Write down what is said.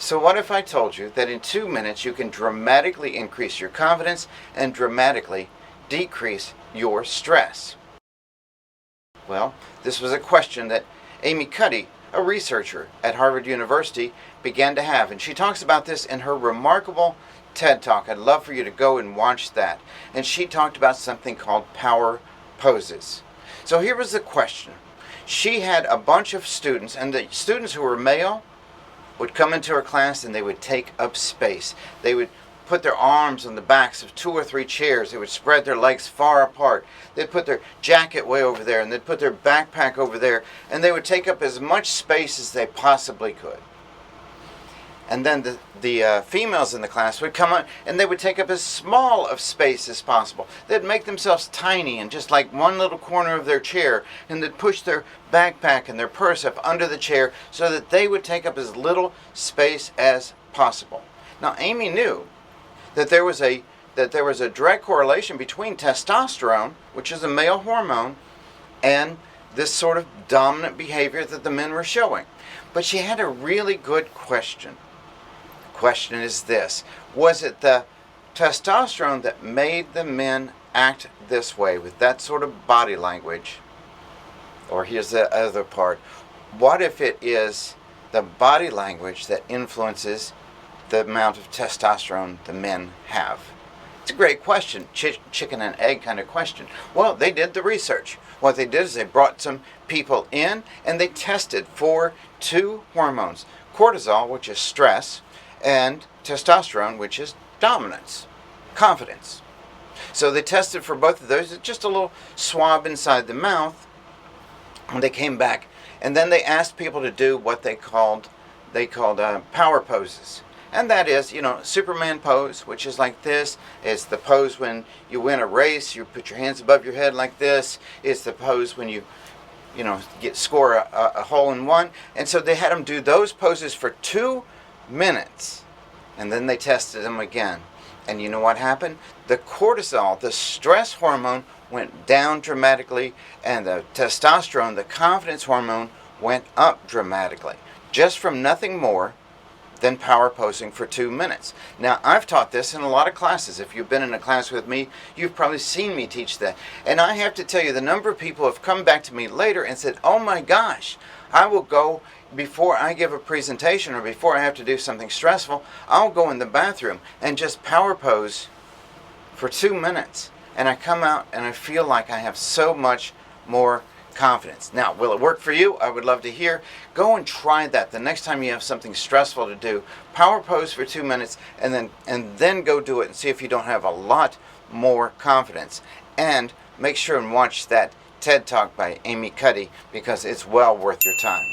So what if I told you that in 2 minutes you can dramatically increase your confidence and dramatically decrease your stress? Well, this was a question that Amy Cuddy, a researcher at Harvard University, began to have. And she talks about this in her remarkable TED Talk. I'd love for you to go and watch that. And she talked about something called power poses. So here was the question. She had a bunch of students, and the students who were male would come into her class and they would take up space. They would put their arms on the backs of 2 or 3 chairs. They would spread their legs far apart. They'd put their jacket way over there, and they'd put their backpack over there, and they would take up as much space as they possibly could. And then the females in the class would come on, and they would take up as small of space as possible. They'd make themselves tiny in just like one little corner of their chair, and they'd push their backpack and their purse up under the chair so that they would take up as little space as possible. Now, Amy knew that there was a direct correlation between testosterone, which is a male hormone, and this sort of dominant behavior that the men were showing. But she had a really good question. The question is this: was it the testosterone that made the men act this way with that sort of body language? Or here's the other part: what if it is the body language that influences the amount of testosterone the men have? It's a great question, chicken and egg kind of question. Well, they did the research. What they did is they brought some people in and they tested for 2 hormones: cortisol, which is stress, and testosterone, which is dominance, confidence. So they tested for both of those, just a little swab inside the mouth, and they came back, and then they asked people to do what they called power poses. And that is, Superman pose, which is like this. It's the pose when you win a race, you put your hands above your head like this. It's the pose when you score a hole in one. And so they had them do those poses for 2 minutes. And then they tested them again. And you know what happened? The cortisol, the stress hormone, went down dramatically, and the testosterone, the confidence hormone, went up dramatically. Just from nothing more than power posing for 2 minutes. Now, I've taught this in a lot of classes. If you've been in a class with me, you've probably seen me teach that. And I have to tell you, the number of people have come back to me later and said, oh my gosh, I will go, before I give a presentation or before I have to do something stressful, I'll go in the bathroom and just power pose for 2 minutes. And I come out and I feel like I have so much more confidence. Now, will it work for you? I would love to hear. Go and try that the next time you have something stressful to do. Power pose for 2 minutes and then go do it and see if you don't have a lot more confidence. And make sure and watch that TED Talk by Amy Cuddy, because it's well worth your time.